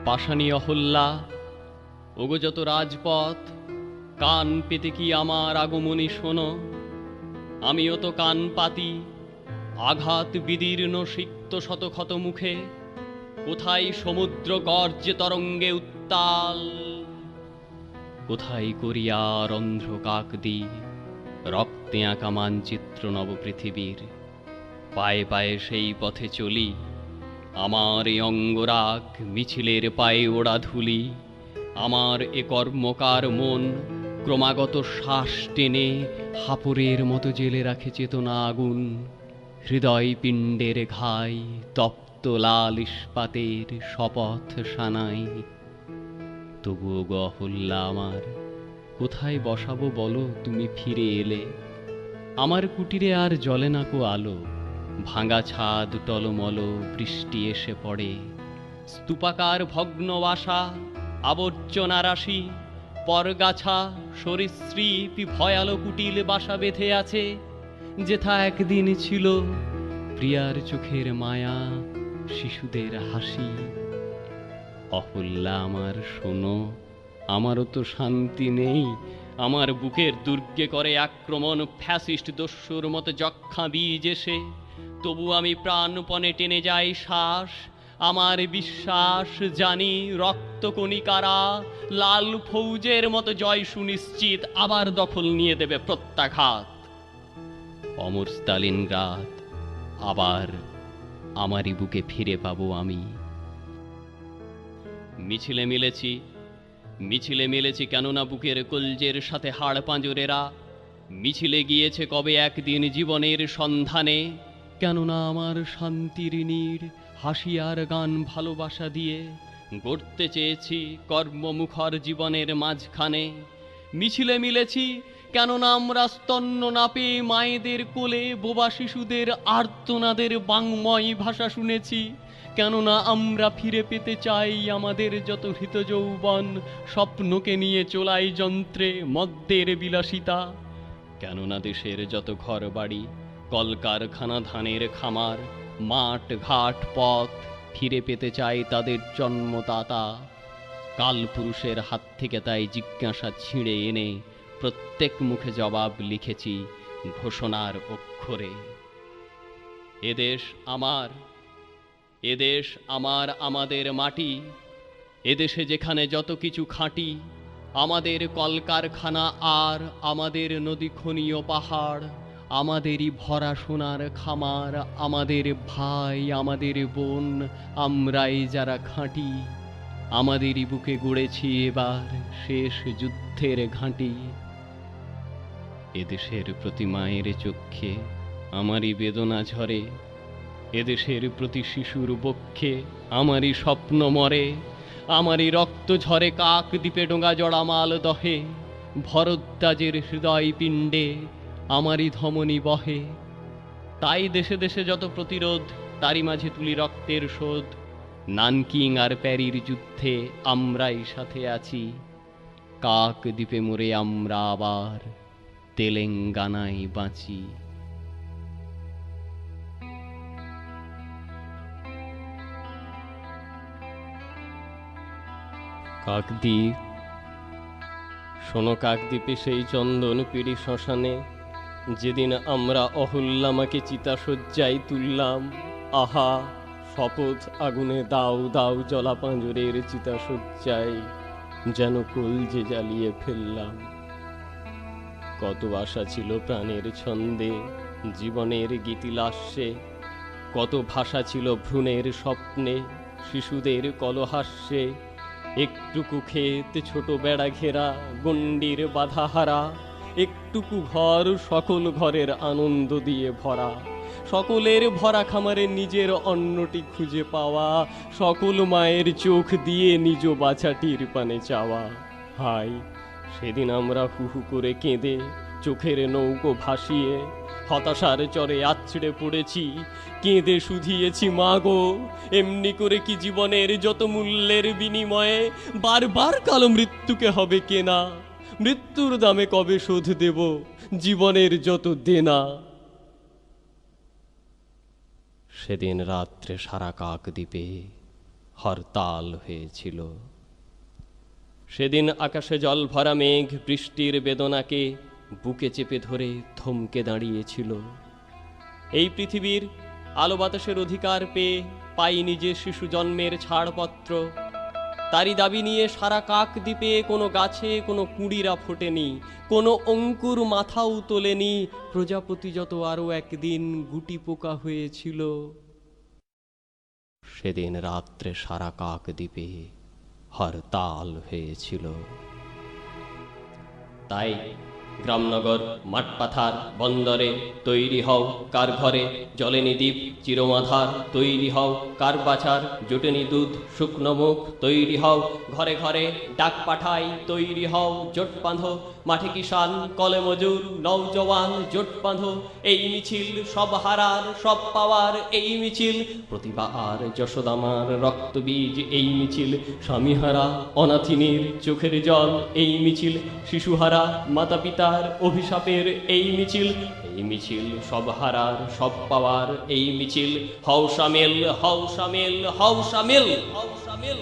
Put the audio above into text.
পাষাণী অহল্যা, ওগো যত রাজপথ, কান পেতে কি আমার আগমনী শোনো। আমিও তো কান পাতি, আঘাত বিদীর্ণ সিক্ত শতক্ষত মুখে। কোথায় সমুদ্র গর্জে তরঙ্গে উত্তাল, কোথায় করিয়ার অন্ধ্র কাকদি, রক্তে আঁকা মানচিত্র নবপৃথিবীর। পায়ে পায়ে সেই পথে চলি, আমার এ অঙ্গরাগ মিছিলের পায়ে ওড়া ধুলি। আমার এ কর্মকার মন ক্রমাগত শ্বাস টেনে হাপুরের মতো জেলে রাখে চেতনা আগুন। হৃদয় পিণ্ডের ঘাই তপ্ত লাল ইস্পাতের শপথ সানাই। তবুও গো অহল্যা আমার, কোথায় বসাবো বলো তুমি ফিরে এলে। আমার কুটিরে আর জ্বলে না কো আলো, ভাঙা ছাদ টলমল বৃষ্টি এসে পড়ে। স্তূপাকার ভগ্ন বাসা, আবর্জনা রাশি, পরগাছা সরীসৃপ ভয়ালো কুটিল বাসা বেঁধে আছে। যেথা একদিন ছিল প্রিয়ার চোখের মায়া, শিশুদের হাসি। অহল্যা আমার শোনো, আমারও তো শান্তি নেই। আমার বুকের দুর্গে করে আক্রমণ ফ্যাসিস্ট দস্যুর মতো যক্ষা বীজ এসে। তবু আমি প্রাণপণে টেনে যাই শ্বাস। আমার বিশ্বাস, জানি রক্তকণিকারা লাল ফৌজের মতো জয় সুনিশ্চিত আবার দখল নিয়ে দেবে প্রত্যাঘাত। অমর স্তালিনগ্রাদ আবার আমারই বুকে ফিরে পাবো আমি। মিছিলে মিলেছি কেননা বুকের কলজের সাথে হাড় পাঁজরেরা। মিছিলে গিয়েছে কবে একদিন জীবনের সন্ধানে। কেননা আমার শান্তির নীড় হাসি আর গান ভালোবাসা দিয়ে গড়তে চেয়েছি কর্মমুখর জীবনের মাঝখানে। মিছিলে মিলেছি কেননা আমরা স্তন্য না পেয়ে মায়েদের কোলে বোবা শিশুদের আর্তনাদের বাংময় ভাষা শুনেছি। কেননা আমরা ফিরে পেতে চাই আমাদের যত হৃত যৌবন, স্বপ্নকে নিয়ে চলাই যন্ত্রে মদ্যের বিলাসিতা। কেননা দেশের যত ঘর বাড়ি, কলকারখানা, ধানের খামার, মাঠ ঘাট পথ ফিরে পেতে চাই তাদের জন্মদাতা। কালপুরুষের হাত থেকে তাই জিজ্ঞাসা ছিঁড়ে এনে প্রত্যেক মুখে জবাব লিখেছি ঘোষণার অক্ষরে। এদেশ আমার, এদেশ আমার, আমাদের মাটি। এদেশে যেখানে যত কিছু খাঁটি, আমাদের কলকারখানা আর আমাদের নদী খনীয় পাহাড়, আমাদেরই ভরা সোনার খামার, আমাদের ভাই আমাদের বোন, আমরাই যারা খাঁটি। আমাদেরই বুকে গড়েছি এবার শেষ যুদ্ধের ঘাঁটি। এদেশের প্রতি মায়ের চক্ষে আমারই বেদনা ঝরে। এদেশের প্রতি শিশুর বক্ষে আমারই স্বপ্ন মরে। আমারই রক্ত ঝরে কাক দ্বীপে ডোঙা জড়া মাল দহে। ভরদ্বাজের হৃদয় পিণ্ডে আমারই ধমনী বহে। তাই দেশে দেশে যত প্রতিরোধ, তারই মাঝে তুলি রক্তের শোধ। নানকিং আর প্যারির যুদ্ধে আমরাই সাথে আছি। কাক দ্বীপে মরে আমরা আবার তেলেঙ্গানায় বাঁচি। কাকদ্বীপ, শোনো কাকদ্বীপে সেই চন্দন পিড়ি শ্মশানে যেদিন আমরা অহল্যামাকে চিতাশয্যায় তুললাম। আহা, শপথ আগুনে দাও দাও জলা পাঁজরের চিতাশয্যায় যেন কলজে জ্বালিয়ে ফেললাম। কত আশা ছিল প্রাণের ছন্দে, জীবনের গীতিলাস্যে। কত ভাষা ছিল ভ্রূণের স্বপ্নে, শিশুদের কলহাস্যে। একটুকু ক্ষেত ছোট বেড়া ঘেরা, গণ্ডির বাধাহারা। একটুকু ঘর সকল ঘরের আনন্দ দিয়ে ভরা। সকলের ভরা খামারে নিজের অন্নটি খুঁজে পাওয়া। সকল মায়ের চোখ দিয়ে নিজ বাছাটির পানে চাওয়া। হায়, সেদিন আমরা হু হু করে কেঁদে চোখের নৌকো ভাসিয়ে হতাশার চরে আছড়ে পড়েছি। কেঁদে শুধিয়েছি মা গো, এমনি করে কি জীবনের যত মূল্যের বিনিময়ে বারবার কালো মৃত্যুকে হবে কেনা। মৃত্যুর দামে কবে শোধ দেব জীবনের যত দেনা। সেদিন রাত্রে সারা কাকদ্বীপে হরতাল হয়েছিল। সেদিন আকাশে জল ভরা মেঘ বৃষ্টির বেদনাকে বুকে চেপে ধরে থমকে দাঁড়িয়েছিল। এই পৃথিবীর আলো বাতাসের অধিকার পেয়ে পাইনি যে শিশু জন্মের ছাড়পত্র, তারই দাবি নিয়ে সারা কাকদ্বীপে কোনো গাছে কোনো কুঁড়িরা ফোটেনি, কোনো অঙ্কুর মাথাও তোলেনি। প্রজাপতি যত আরো একদিন গুটি পোকা হয়েছিল। সেদিন রাত্রে সারা কাকদ্বীপে হরতাল হয়েছিল। তাই গ্রামনগর মাঠপাথার বন্দরে তৈরি হও কার ঘরে জ্বলেনি দ্বীপ চিরমাধার, তৈরি হও কার বাছার জোটেনি দুধ শুকনো মুখ, তৈরি হও ঘরে ঘরে ডাক পাঠাই, তৈরি হও জোট বাঁধো মাঠে কিষান কলে মজুর নওজওয়ান জোট বাঁধো। এই মিছিল সব হারার সব পাওয়ার, এই মিছিল প্রতিভা আর যশোদামার রক্তবীজ, এই মিছিল স্বামীহারা অনাথিনীর চোখের জল, এই মিছিল শিশুহারা মাতা পিতার অভিশাপের, এই মিছিল সব হারার সব পাওয়ার, এই মিছিল হও শামিল হও শামিল হও শামিল হও শামিল।